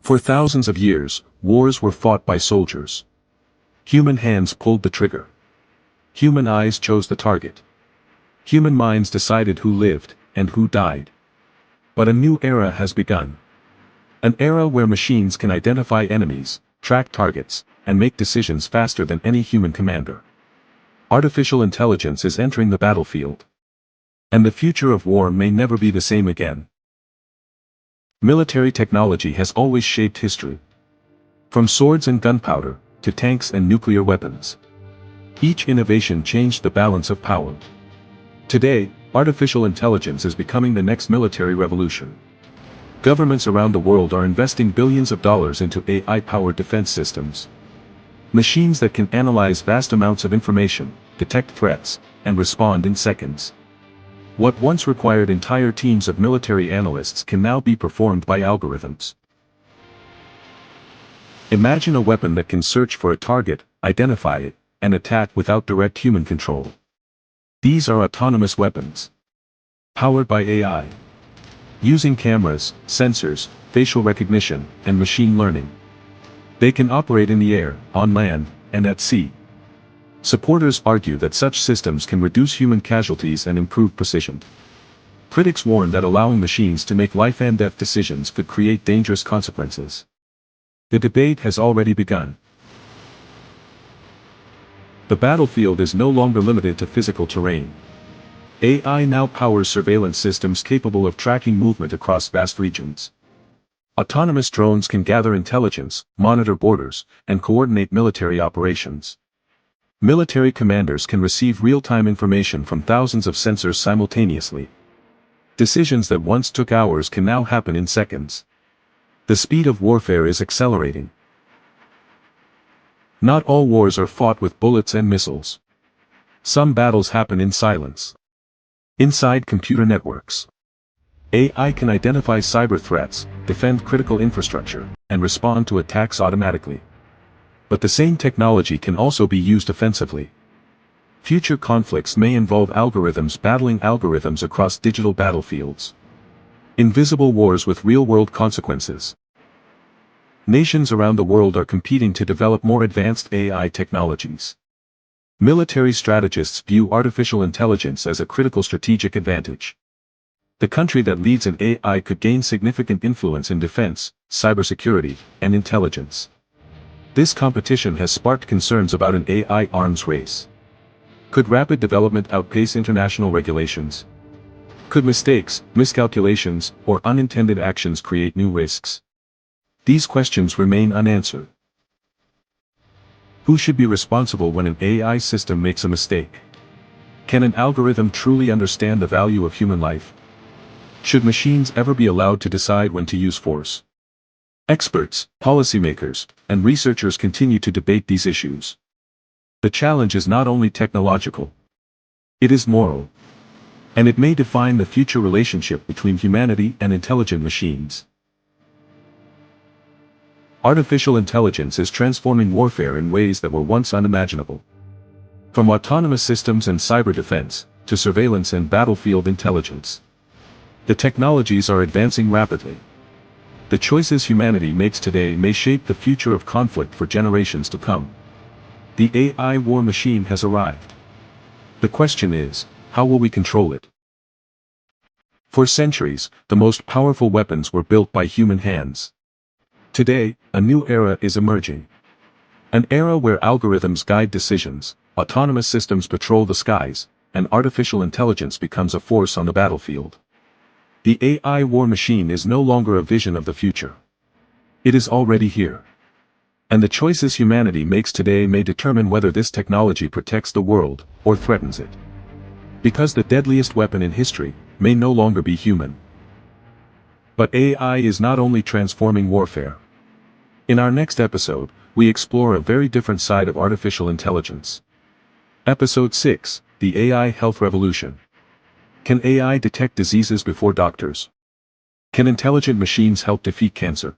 For thousands of years, wars were fought by soldiers. Human hands pulled the trigger. Human eyes chose the target. Human minds decided who lived and who died. But a new era has begun. An era where machines can identify enemies, track targets, and make decisions faster than any human commander. Artificial intelligence is entering the battlefield. And the future of war may never be the same again. Military technology has always shaped history. From swords and gunpowder, to tanks and nuclear weapons. Each innovation changed the balance of power. Today, artificial intelligence is becoming the next military revolution. Governments around the world are investing billions of dollars into AI-powered defense systems. Machines that can analyze vast amounts of information, detect threats, and respond in seconds. What once required entire teams of military analysts can now be performed by algorithms. Imagine a weapon that can search for a target, identify it, and attack without direct human control. These are autonomous weapons. Powered by AI. Using cameras, sensors, facial recognition, and machine learning. They can operate in the air, on land, and at sea. Supporters argue that such systems can reduce human casualties and improve precision. Critics warn that allowing machines to make life-and-death decisions could create dangerous consequences. The debate has already begun. The battlefield is no longer limited to physical terrain. AI now powers surveillance systems capable of tracking movement across vast regions. Autonomous drones can gather intelligence, monitor borders, and coordinate military operations. Military commanders can receive real-time information from thousands of sensors simultaneously. Decisions that once took hours can now happen in seconds. The speed of warfare is accelerating. Not all wars are fought with bullets and missiles. Some battles happen in silence. Inside computer networks. AI can identify cyber threats, defend critical infrastructure, and respond to attacks automatically. But the same technology can also be used offensively. Future conflicts may involve algorithms battling algorithms across digital battlefields. Invisible wars with real-world consequences. Nations around the world are competing to develop more advanced AI technologies. Military strategists view artificial intelligence as a critical strategic advantage. The country that leads in AI could gain significant influence in defense, cybersecurity, and intelligence. This competition has sparked concerns about an AI arms race. Could rapid development outpace international regulations? Could mistakes, miscalculations, or unintended actions create new risks? These questions remain unanswered. Who should be responsible when an AI system makes a mistake? Can an algorithm truly understand the value of human life? Should machines ever be allowed to decide when to use force? Experts, policymakers, and researchers continue to debate these issues. The challenge is not only technological. It is moral. And it may define the future relationship between humanity and intelligent machines. Artificial intelligence is transforming warfare in ways that were once unimaginable. From autonomous systems and cyber defense, to surveillance and battlefield intelligence. The technologies are advancing rapidly. The choices humanity makes today may shape the future of conflict for generations to come. The AI war machine has arrived. The question is, how will we control it? For centuries, the most powerful weapons were built by human hands. Today, a new era is emerging. An era where algorithms guide decisions, autonomous systems patrol the skies, and artificial intelligence becomes a force on the battlefield. The AI war machine is no longer a vision of the future. It is already here. And the choices humanity makes today may determine whether this technology protects the world, or threatens it. Because the deadliest weapon in history may no longer be human. But AI is not only transforming warfare. In our next episode, we explore a very different side of artificial intelligence. Episode 6, the AI Health Revolution. Can AI detect diseases before doctors? Can intelligent machines help defeat cancer?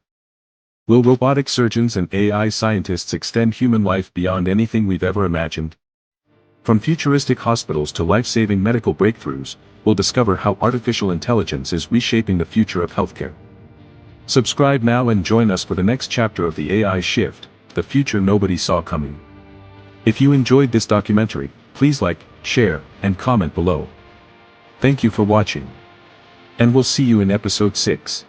Will robotic surgeons and AI scientists extend human life beyond anything we've ever imagined? From futuristic hospitals to life-saving medical breakthroughs, we'll discover how artificial intelligence is reshaping the future of healthcare. Subscribe now and join us for the next chapter of the AI shift, the future nobody saw coming. If you enjoyed this documentary, please like, share, and comment below. Thank you for watching. And we'll see you in episode 6.